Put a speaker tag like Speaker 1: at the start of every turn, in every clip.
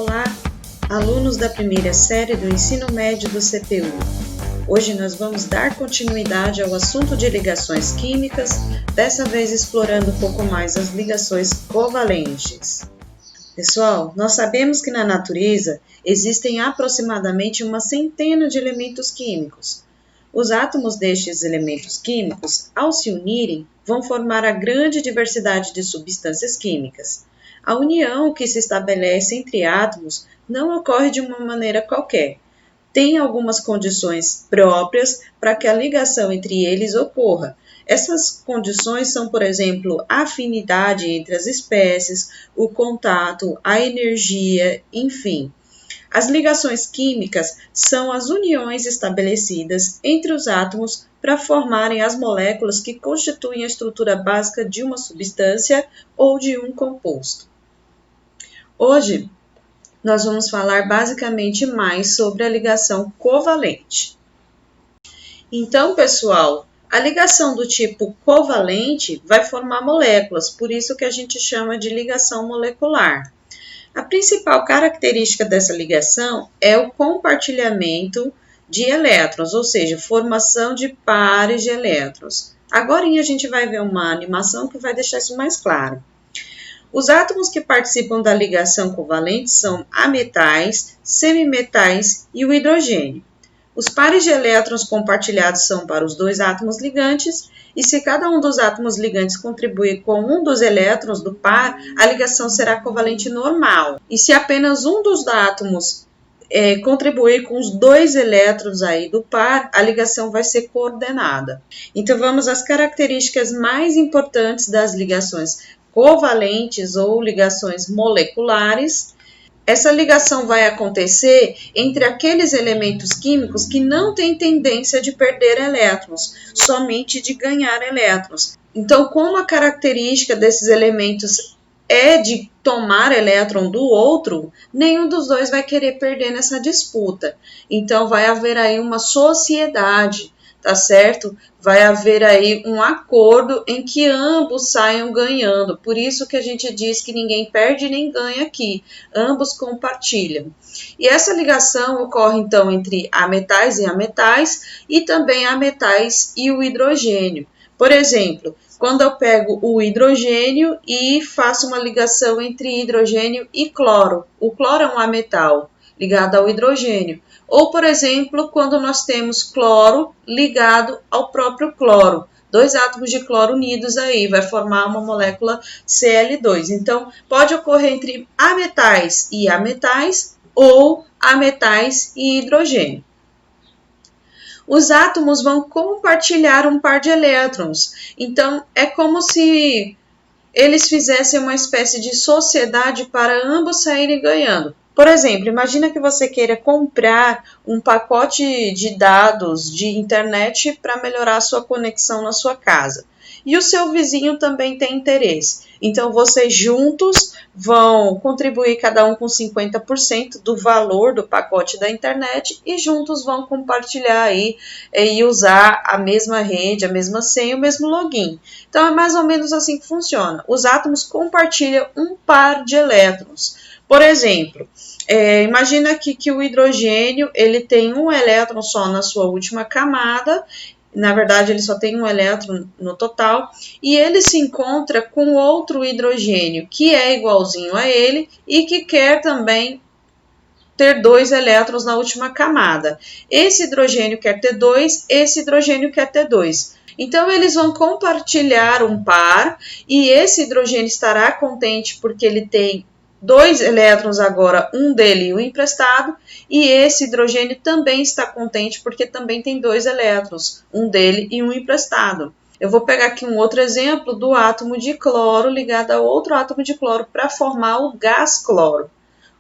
Speaker 1: Olá, alunos da primeira série do ensino médio do CPU. Hoje nós vamos dar continuidade ao assunto de ligações químicas, dessa vez explorando um pouco mais as ligações covalentes. Pessoal, nós sabemos que na natureza existem aproximadamente uma centena de elementos químicos. Os átomos destes elementos químicos, ao se unirem, vão formar a grande diversidade de substâncias químicas. A união que se estabelece entre átomos não ocorre de uma maneira qualquer. Tem algumas condições próprias para que a ligação entre eles ocorra. Essas condições são, por exemplo, a afinidade entre as espécies, o contato, a energia, enfim. As ligações químicas são as uniões estabelecidas entre os átomos para formarem as moléculas que constituem a estrutura básica de uma substância ou de um composto. Hoje, nós vamos falar basicamente mais sobre a ligação covalente. Então, pessoal, a ligação do tipo covalente vai formar moléculas, por isso que a gente chama de ligação molecular. A principal característica dessa ligação é o compartilhamento de elétrons, ou seja, formação de pares de elétrons. Agora a gente vai ver uma animação que vai deixar isso mais claro. Os átomos que participam da ligação covalente são ametais, semimetais e o hidrogênio. Os pares de elétrons compartilhados são para os dois átomos ligantes, e se cada um dos átomos ligantes contribuir com um dos elétrons do par, a ligação será covalente normal. E se apenas um dos átomos contribuir com os dois elétrons aí do par, a ligação vai ser coordenada. Então vamos às características mais importantes das ligações covalentes ou ligações moleculares. Essa ligação vai acontecer entre aqueles elementos químicos que não têm tendência de perder elétrons, somente de ganhar elétrons. Então, como a característica desses elementos é de tomar elétron do outro, nenhum dos dois vai querer perder nessa disputa. Então, vai haver aí uma sociedade, tá certo? Vai haver aí um acordo em que ambos saiam ganhando. Por isso que a gente diz que ninguém perde nem ganha aqui. Ambos compartilham. E essa ligação ocorre, então, entre ametais e ametais e também ametais e o hidrogênio. Por exemplo, quando eu pego o hidrogênio e faço uma ligação entre hidrogênio e cloro. O cloro é um ametal ligado ao hidrogênio. Ou, por exemplo, quando nós temos cloro ligado ao próprio cloro. Dois átomos de cloro unidos aí, vai formar uma molécula Cl2. Então, pode ocorrer entre ametais e ametais ou ametais e hidrogênio. Os átomos vão compartilhar um par de elétrons. Então, é como se eles fizessem uma espécie de sociedade para ambos saírem ganhando. Por exemplo, imagina que você queira comprar um pacote de dados de internet para melhorar a sua conexão na sua casa. E o seu vizinho também tem interesse. Então, vocês juntos vão contribuir cada um com 50% do valor do pacote da internet e juntos vão compartilhar aí e usar a mesma rede, a mesma senha, o mesmo login. Então, é mais ou menos assim que funciona. Os átomos compartilham um par de elétrons. Por exemplo, imagina aqui que o hidrogênio ele tem um elétron só na sua última camada. Na verdade, ele só tem um elétron no total, e ele se encontra com outro hidrogênio que é igualzinho a ele e que quer também ter dois elétrons na última camada. Esse hidrogênio quer ter dois, esse hidrogênio quer ter dois. Então, eles vão compartilhar um par e esse hidrogênio estará contente porque ele tem dois elétrons agora, um dele e o emprestado, e esse hidrogênio também está contente porque também tem dois elétrons, um dele e um emprestado. Eu vou pegar aqui um outro exemplo do átomo de cloro ligado a outro átomo de cloro para formar o gás cloro.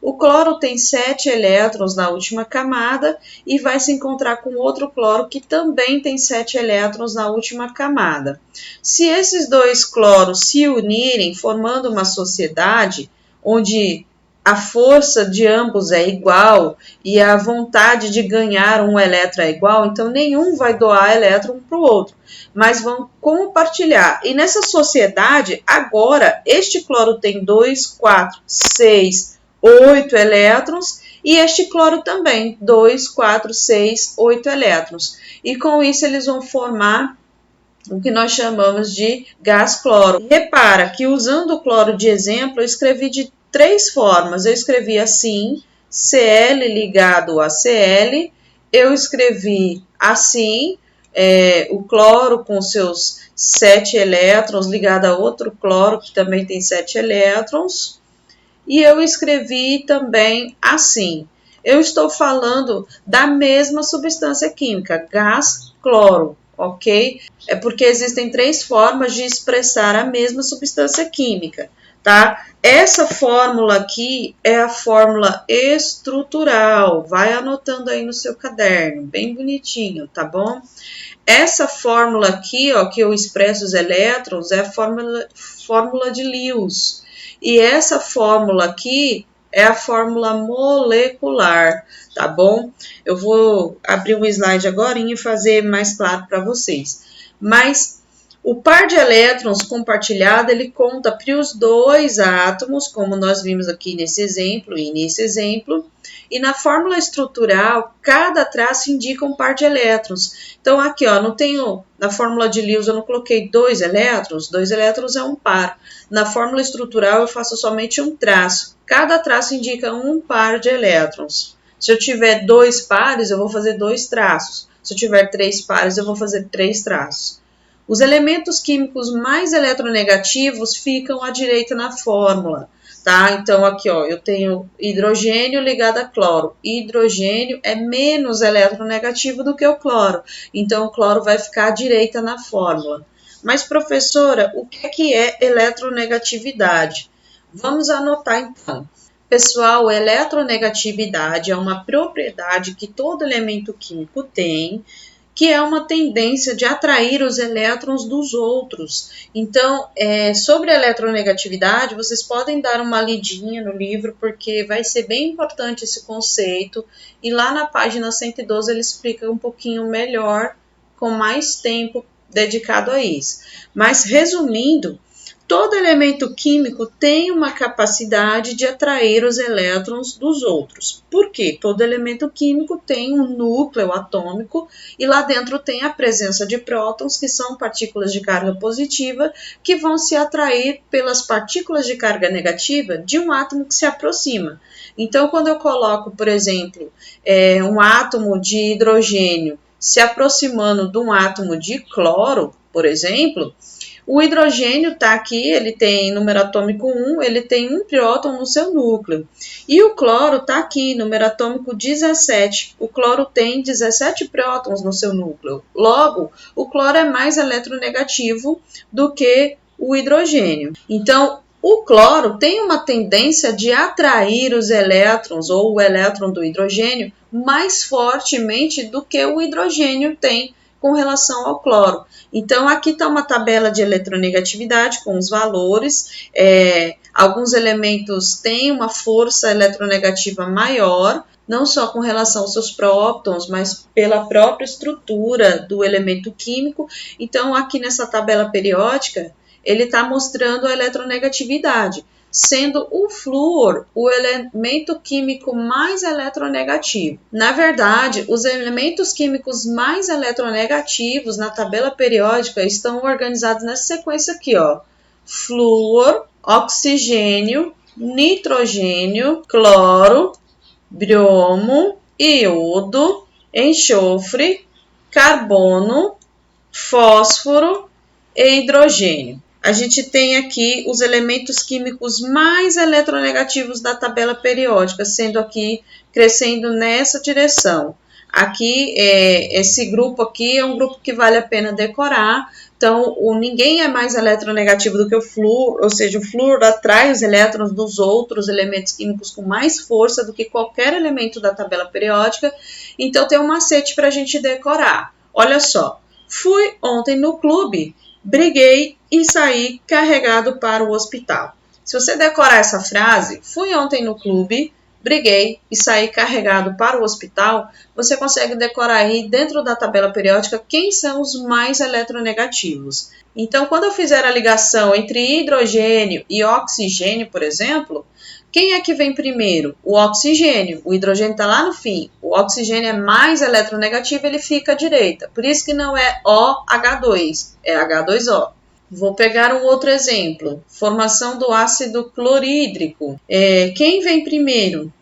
Speaker 1: O cloro tem 7 elétrons na última camada e vai se encontrar com outro cloro que também tem 7 elétrons na última camada. Se esses dois cloros se unirem, formando uma sociedade, onde a força de ambos é igual e a vontade de ganhar um elétron é igual, então nenhum vai doar elétron para o outro, mas vão compartilhar. E nessa sociedade, agora, este cloro tem 2, 4, 6, 8 elétrons, e este cloro também, 2, 4, 6, 8 elétrons. E com isso eles vão formar o que nós chamamos de gás cloro. Repara que usando o cloro de exemplo, eu escrevi de 3 formas. Eu escrevi assim, Cl ligado a Cl, eu escrevi assim, o cloro com seus 7 elétrons ligado a outro cloro que também tem 7 elétrons, e eu escrevi também assim. Eu estou falando da mesma substância química, gás cloro, ok? É porque existem 3 formas de expressar a mesma substância química, tá? Essa fórmula aqui é a fórmula estrutural. Vai anotando aí no seu caderno, bem bonitinho, tá bom? Essa fórmula aqui, ó, que eu expresso os elétrons, é a fórmula de Lewis. E essa fórmula aqui é a fórmula molecular, tá bom? Eu vou abrir um slide agora e fazer mais claro para vocês. Mas o par de elétrons compartilhado, ele conta para os 2 átomos, como nós vimos aqui nesse exemplo e nesse exemplo. E na fórmula estrutural, cada traço indica um par de elétrons. Então, aqui, ó, não tenho, na fórmula de Lewis eu não coloquei 2 elétrons, 2 elétrons é um par. Na fórmula estrutural eu faço somente um traço. Cada traço indica um par de elétrons. Se eu tiver 2 pares, eu vou fazer 2 traços. Se eu tiver 3 pares, eu vou fazer 3 traços. Os elementos químicos mais eletronegativos ficam à direita na fórmula, tá? Então, aqui, ó, eu tenho hidrogênio ligado a cloro. Hidrogênio é menos eletronegativo do que o cloro. Então, o cloro vai ficar à direita na fórmula. Mas, professora, o que é eletronegatividade? Vamos anotar, então. Pessoal, eletronegatividade é uma propriedade que todo elemento químico tem, que é uma tendência de atrair os elétrons dos outros. Então, sobre a eletronegatividade, vocês podem dar uma lidinha no livro, porque vai ser bem importante esse conceito, e lá na página 112 ele explica um pouquinho melhor, com mais tempo dedicado a isso. Mas, resumindo, todo elemento químico tem uma capacidade de atrair os elétrons dos outros. Por quê? Todo elemento químico tem um núcleo atômico e lá dentro tem a presença de prótons, que são partículas de carga positiva, que vão se atrair pelas partículas de carga negativa de um átomo que se aproxima. Então, quando eu coloco, por exemplo, um átomo de hidrogênio se aproximando de um átomo de cloro, por exemplo, o hidrogênio está aqui, ele tem número atômico 1, ele tem um próton no seu núcleo. E o cloro está aqui, número atômico 17. O cloro tem 17 prótons no seu núcleo. Logo, o cloro é mais eletronegativo do que o hidrogênio. Então, o cloro tem uma tendência de atrair os elétrons ou o elétron do hidrogênio mais fortemente do que o hidrogênio tem com relação ao cloro. Então, aqui está uma tabela de eletronegatividade com os valores. Alguns elementos têm uma força eletronegativa maior, não só com relação aos seus prótons, mas pela própria estrutura do elemento químico. Então, aqui nessa tabela periódica, ele está mostrando a eletronegatividade, sendo o flúor o elemento químico mais eletronegativo. Na verdade, os elementos químicos mais eletronegativos na tabela periódica estão organizados nessa sequência aqui, ó: flúor, oxigênio, nitrogênio, cloro, bromo, iodo, enxofre, carbono, fósforo e hidrogênio. A gente tem aqui os elementos químicos mais eletronegativos da tabela periódica, sendo aqui, crescendo nessa direção. Aqui, esse grupo aqui é um grupo que vale a pena decorar. Então, ninguém é mais eletronegativo do que o flúor, ou seja, o flúor atrai os elétrons dos outros elementos químicos com mais força do que qualquer elemento da tabela periódica. Então, tem um macete para a gente decorar. Olha só, fui ontem no clube, briguei e saí carregado para o hospital. Se você decorar essa frase, fui ontem no clube, briguei e saí carregado para o hospital, você consegue decorar aí dentro da tabela periódica quem são os mais eletronegativos. Então, quando eu fizer a ligação entre hidrogênio e oxigênio, por exemplo, quem é que vem primeiro? O oxigênio. O hidrogênio está lá no fim. O oxigênio é mais eletronegativo, ele fica à direita. Por isso que não é OH2, é H2O. Vou pegar um outro exemplo. Formação do ácido clorídrico. Quem vem primeiro?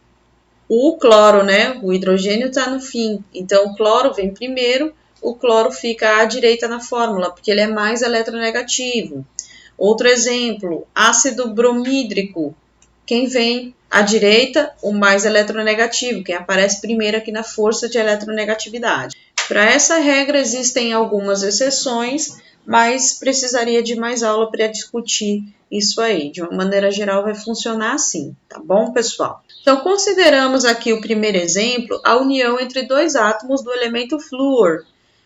Speaker 1: O cloro, né? O hidrogênio está no fim. Então, o cloro vem primeiro, o cloro fica à direita na fórmula, porque ele é mais eletronegativo. Outro exemplo, ácido bromídrico. Quem vem à direita, o mais eletronegativo, quem aparece primeiro aqui na força de eletronegatividade. Para essa regra existem algumas exceções, mas precisaria de mais aula para discutir isso aí. De uma maneira geral vai funcionar assim, tá bom, pessoal? Então, consideramos aqui o primeiro exemplo, a união entre dois átomos do elemento flúor,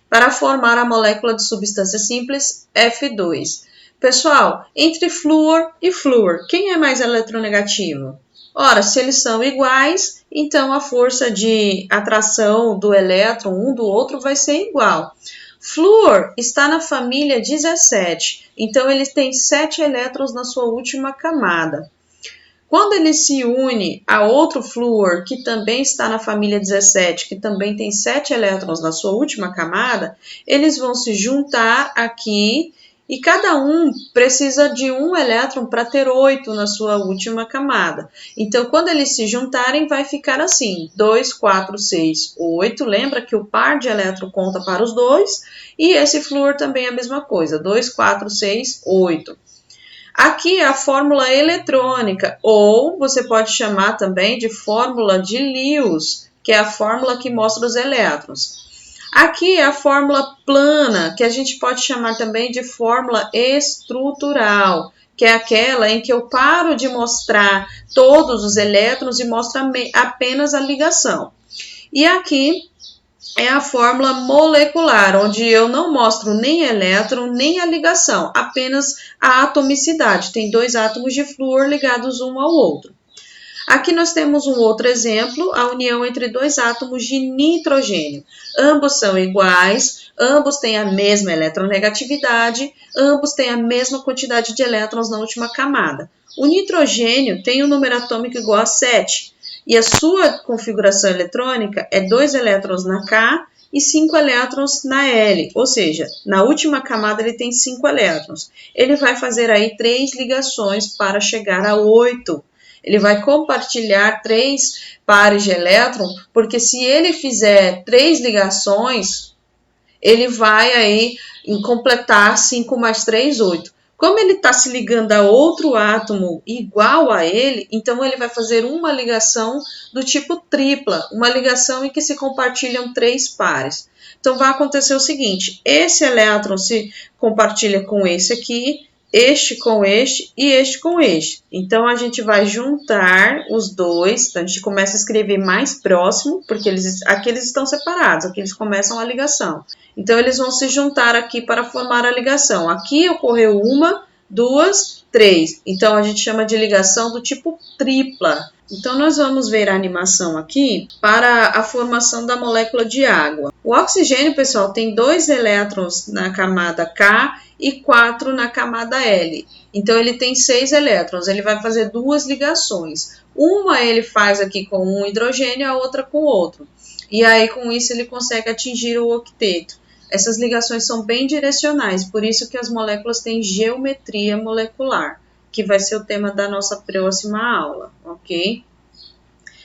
Speaker 1: para formar a molécula de substância simples F2. Pessoal, entre flúor e flúor, quem é mais eletronegativo? Ora, se eles são iguais, então a força de atração do elétron um do outro vai ser igual. Flúor está na família 17, então ele tem 7 elétrons na sua última camada. Quando ele se une a outro flúor, que também está na família 17, que também tem 7 elétrons na sua última camada, eles vão se juntar aqui e cada um precisa de um elétron para ter 8 na sua última camada. Então, quando eles se juntarem, vai ficar assim, 2, 4, 6, 8. Lembra que o par de elétron conta para os dois, e esse flúor também é a mesma coisa, 2, 4, 6, 8. Aqui é a fórmula eletrônica, ou você pode chamar também de fórmula de Lewis, que é a fórmula que mostra os elétrons. Aqui é a fórmula plana, que a gente pode chamar também de fórmula estrutural, que é aquela em que eu paro de mostrar todos os elétrons e mostro apenas a ligação. E aqui é a fórmula molecular, onde eu não mostro nem elétron, nem a ligação, apenas a atomicidade. Tem 2 átomos de flúor ligados um ao outro. Aqui nós temos um outro exemplo, a união entre 2 átomos de nitrogênio. Ambos são iguais, ambos têm a mesma eletronegatividade, ambos têm a mesma quantidade de elétrons na última camada. O nitrogênio tem um número atômico igual a 7, e a sua configuração eletrônica é 2 elétrons na K e 5 elétrons na L, ou seja, na última camada ele tem 5 elétrons. Ele vai fazer aí 3 ligações para chegar a 8. Ele vai compartilhar 3 pares de elétron, porque se ele fizer 3 ligações, ele vai aí completar 5 mais 3, 8. Como ele está se ligando a outro átomo igual a ele, então ele vai fazer uma ligação do tipo tripla, uma ligação em que se compartilham 3 pares. Então vai acontecer o seguinte, esse elétron se compartilha com esse aqui, este com este e este com este. Então, a gente vai juntar os dois, então a gente começa a escrever mais próximo, porque aqui eles estão separados, aqui eles começam a ligação. Então, eles vão se juntar aqui para formar a ligação. Aqui ocorreu 1, 2, 3. Então, a gente chama de ligação do tipo tripla. Então, nós vamos ver a animação aqui para a formação da molécula de água. O oxigênio, pessoal, tem 2 elétrons na camada K e 4 na camada L. Então, ele tem 6 elétrons. Ele vai fazer 2 ligações. Uma ele faz aqui com um hidrogênio, a outra com outro. E aí, com isso, ele consegue atingir o octeto. Essas ligações são bem direcionais, por isso que as moléculas têm geometria molecular, que vai ser o tema da nossa próxima aula, ok?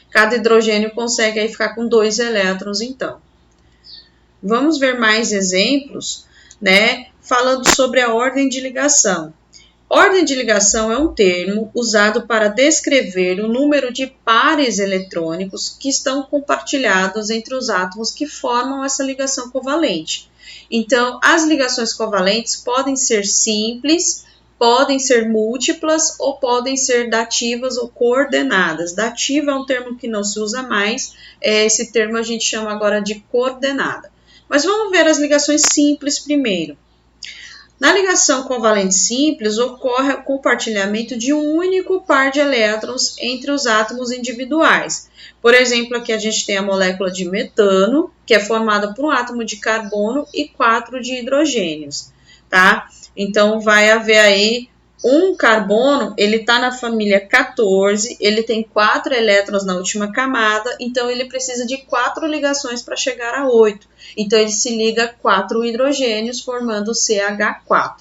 Speaker 1: Cada hidrogênio consegue aí ficar com 2 elétrons, então. Vamos ver mais exemplos, né? Falando sobre a ordem de ligação. Ordem de ligação é um termo usado para descrever o número de pares eletrônicos que estão compartilhados entre os átomos que formam essa ligação covalente. Então, as ligações covalentes podem ser simples, podem ser múltiplas ou podem ser dativas ou coordenadas. Dativa é um termo que não se usa mais, esse termo a gente chama agora de coordenada. Mas vamos ver as ligações simples primeiro. Na ligação covalente simples, ocorre o compartilhamento de um único par de elétrons entre os átomos individuais. Por exemplo, aqui a gente tem a molécula de metano, que é formada por um átomo de carbono e 4 de hidrogênios, tá? Então, vai haver aí um carbono, ele está na família 14, ele tem 4 elétrons na última camada, então ele precisa de 4 ligações para chegar a 8. Então, ele se liga a 4 hidrogênios, formando CH4.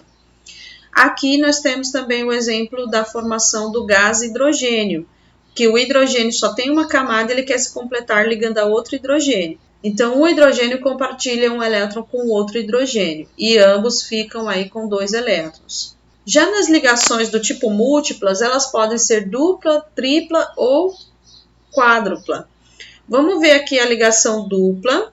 Speaker 1: Aqui nós temos também o exemplo da formação do gás hidrogênio, que o hidrogênio só tem uma camada, ele quer se completar ligando a outro hidrogênio. Então, um hidrogênio compartilha um elétron com outro hidrogênio, e ambos ficam aí com 2 elétrons. Já nas ligações do tipo múltiplas, elas podem ser dupla, tripla ou quádrupla. Vamos ver aqui a ligação dupla.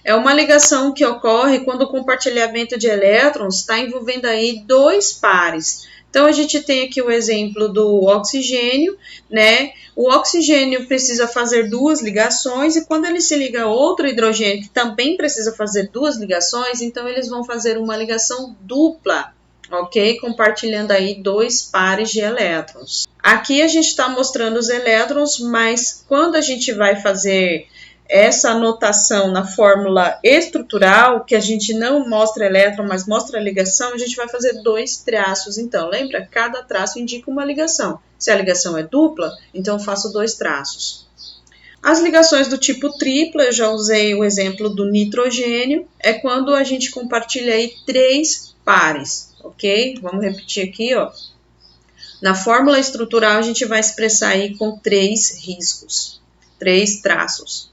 Speaker 1: É uma ligação que ocorre quando o compartilhamento de elétrons está envolvendo aí 2 pares. Então, a gente tem aqui o exemplo do oxigênio, né? O oxigênio precisa fazer 2 ligações e quando ele se liga a outro hidrogênio que também precisa fazer 2 ligações, então eles vão fazer uma ligação dupla, ok? Compartilhando aí 2 pares de elétrons. Aqui a gente está mostrando os elétrons, mas quando a gente vai fazer essa anotação na fórmula estrutural, que a gente não mostra elétron, mas mostra a ligação, a gente vai fazer 2 traços. Então, lembra? Cada traço indica uma ligação. Se a ligação é dupla, então eu faço 2 traços. As ligações do tipo tripla, eu já usei o exemplo do nitrogênio, é quando a gente compartilha aí 3 pares, ok? Vamos repetir aqui, ó. Na fórmula estrutural, a gente vai expressar aí com 3 riscos, 3 traços.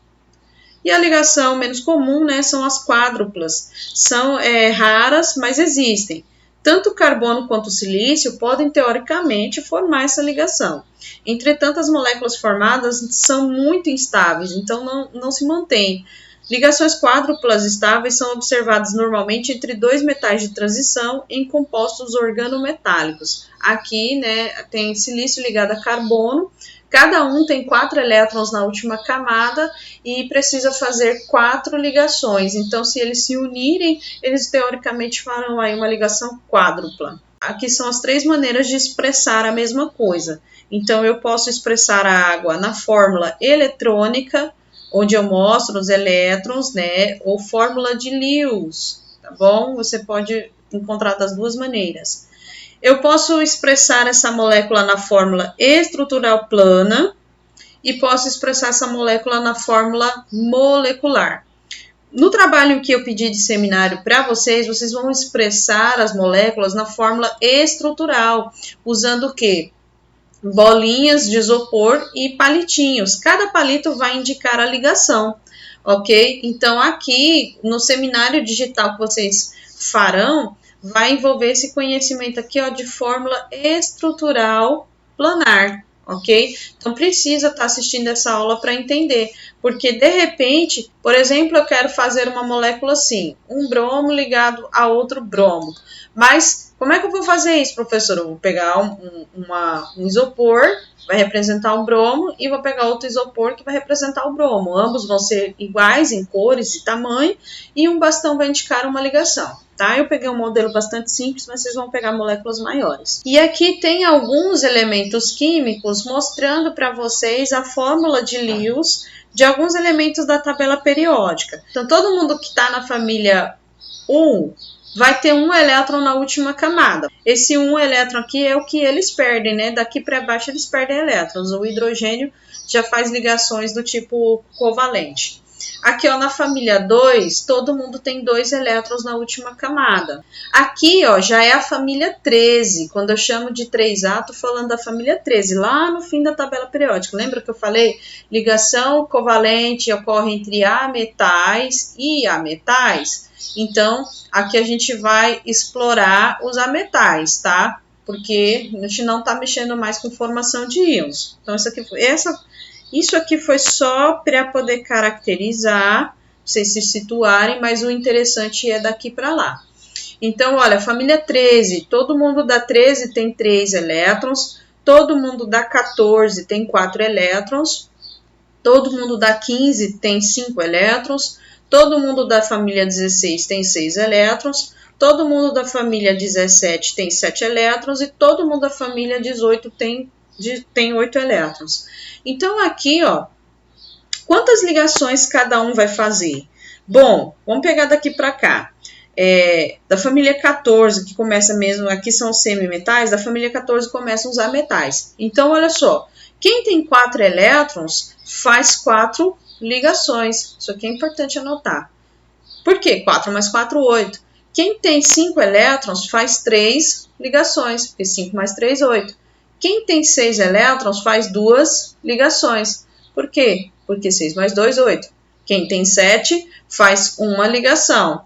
Speaker 1: E a ligação menos comum, né, são as quádruplas. São raras, mas existem. Tanto o carbono quanto o silício podem, teoricamente, formar essa ligação. Entretanto, as moléculas formadas são muito instáveis, então não se mantêm. Ligações quádruplas estáveis são observadas normalmente entre 2 metais de transição em compostos organometálicos. Aqui, né, tem silício ligado a carbono. Cada um tem 4 elétrons na última camada e precisa fazer 4 ligações. Então, se eles se unirem, eles teoricamente farão aí uma ligação quádrupla. Aqui são as 3 maneiras de expressar a mesma coisa. Então, eu posso expressar a água na fórmula eletrônica, onde eu mostro os elétrons, né? Ou fórmula de Lewis, tá bom? Você pode encontrar das 2 maneiras. Eu posso expressar essa molécula na fórmula estrutural plana e posso expressar essa molécula na fórmula molecular. No trabalho que eu pedi de seminário para vocês vão expressar as moléculas na fórmula estrutural, usando o quê? Bolinhas de isopor e palitinhos. Cada palito vai indicar a ligação, ok? Então, aqui no seminário digital que vocês farão, vai envolver esse conhecimento aqui, ó, de fórmula estrutural planar, ok? Então, precisa estar assistindo essa aula para entender, porque, de repente, por exemplo, eu quero fazer uma molécula assim, um bromo ligado a outro bromo, mas como é que eu vou fazer isso, professor? Eu vou pegar um isopor, vai representar um bromo, e vou pegar outro isopor que vai representar o bromo. Ambos vão ser iguais em cores e tamanho, e um bastão vai indicar uma ligação. Tá? Eu peguei um modelo bastante simples, mas vocês vão pegar moléculas maiores. E aqui tem alguns elementos químicos mostrando para vocês a fórmula de Lewis de alguns elementos da tabela periódica. Então, todo mundo que está na família 1 vai ter um elétron na última camada. Esse um elétron aqui é o que eles perdem, né? Daqui para baixo eles perdem elétrons. O hidrogênio já faz ligações do tipo covalente. Aqui, ó, na família 2, todo mundo tem 2 elétrons na última camada. Aqui, ó, já é a família 13. Quando eu chamo de 3A, tô falando da família 13, lá no fim da tabela periódica. Lembra que eu falei? Ligação covalente ocorre entre ametais e ametais. Então, aqui a gente vai explorar os ametais, tá? Porque a gente não tá mexendo mais com formação de íons. Então, isso aqui foi só para poder caracterizar, vocês se situarem, mas o interessante é daqui para lá. Então, olha, família 13, todo mundo da 13 tem 3 elétrons, todo mundo da 14 tem 4 elétrons, todo mundo da 15 tem 5 elétrons, todo mundo da família 16 tem 6 elétrons, todo mundo da família 17 tem 7 elétrons e todo mundo da família 18 tem 8 elétrons. Então, aqui, ó, quantas ligações cada um vai fazer? Bom, vamos pegar daqui para cá. Da família 14, que começa mesmo, aqui são os semimetais, da família 14 começam os ametais. Então, olha só, quem tem 4 elétrons faz 4 ligações. Isso aqui é importante anotar. Por quê? 4 mais 4, 8. Quem tem 5 elétrons faz 3 ligações, porque 5 mais 3, 8. Quem tem 6 elétrons faz 2 ligações. Por quê? Porque 6 mais 2, 8. Quem tem 7 faz uma ligação,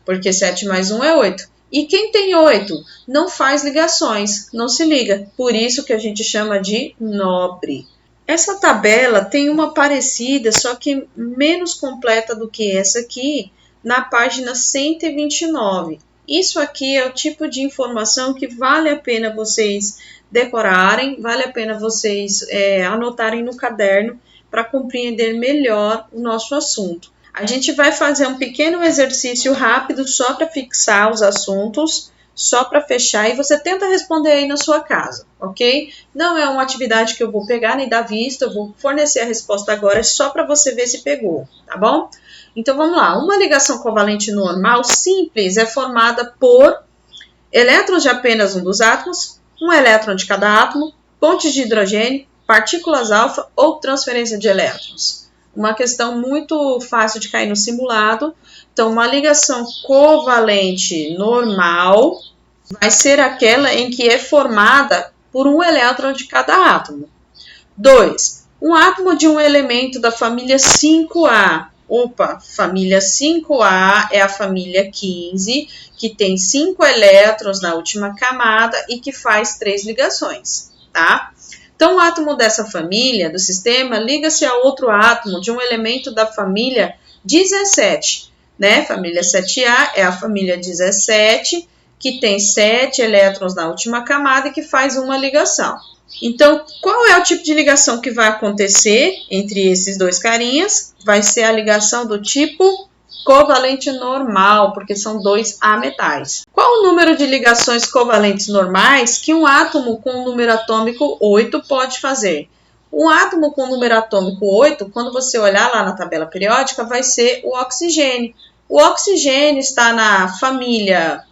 Speaker 1: porque 7 mais 1 é 8. E quem tem 8 não faz ligações, não se liga. Por isso que a gente chama de nobre. Essa tabela tem uma parecida, só que menos completa do que essa aqui, na página 129. Isso aqui é o tipo de informação que vale a pena vocês decorarem, vale a pena vocês anotarem no caderno para compreender melhor o nosso assunto. A gente vai fazer um pequeno exercício rápido só para fixar os assuntos, só para fechar, e você tenta responder aí na sua casa, ok? Não é uma atividade que eu vou pegar nem dar vista, eu vou fornecer a resposta agora só para você ver se pegou, tá bom? Então vamos lá, uma ligação covalente normal simples é formada por elétrons de apenas um dos átomos, um elétron de cada átomo, pontes de hidrogênio, partículas alfa ou transferência de elétrons. Uma questão muito fácil de cair no simulado. Então, uma ligação covalente normal vai ser aquela em que é formada por um elétron de cada átomo. 2. Um átomo de um elemento da família 5A. Opa, família 5A é a família 15, que tem 5 elétrons na última camada e que faz 3 ligações, tá? Então, o átomo dessa família, do sistema, liga-se a outro átomo de um elemento da família 17, né? Família 7A é a família 17, que tem 7 elétrons na última camada e que faz uma ligação. Então, qual é o tipo de ligação que vai acontecer entre esses dois carinhas? Vai ser a ligação do tipo covalente normal, porque são 2 ametais. Qual o número de ligações covalentes normais que um átomo com número atômico 8 pode fazer? Um átomo com número atômico 8, quando você olhar lá na tabela periódica, vai ser o oxigênio. O oxigênio está na família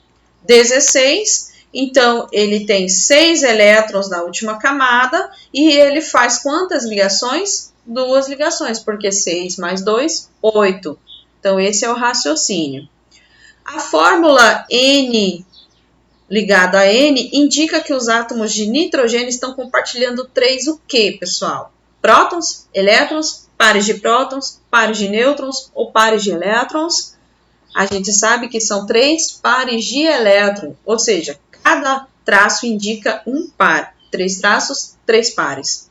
Speaker 1: 16, então ele tem 6 elétrons na última camada e ele faz quantas ligações? 2 ligações, porque 6 mais 2, 8. Então, esse é o raciocínio. A fórmula N ligada a N indica que os átomos de nitrogênio estão compartilhando 3 o quê, pessoal? Prótons, elétrons, pares de prótons, pares de nêutrons ou pares de elétrons. A gente sabe que são 3 pares de elétron, ou seja, cada traço indica um par. 3 traços, 3 pares.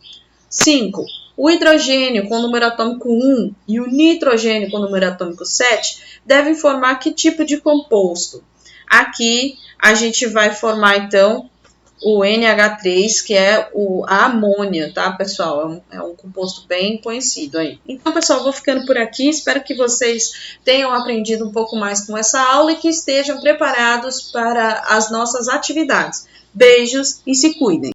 Speaker 1: 5. O hidrogênio com número atômico 1 e o nitrogênio com número atômico 7 devem formar que tipo de composto? Aqui a gente vai formar então o NH3, que é a amônia, tá, pessoal? É um composto bem conhecido aí. Então, pessoal, eu vou ficando por aqui. Espero que vocês tenham aprendido um pouco mais com essa aula e que estejam preparados para as nossas atividades. Beijos e se cuidem!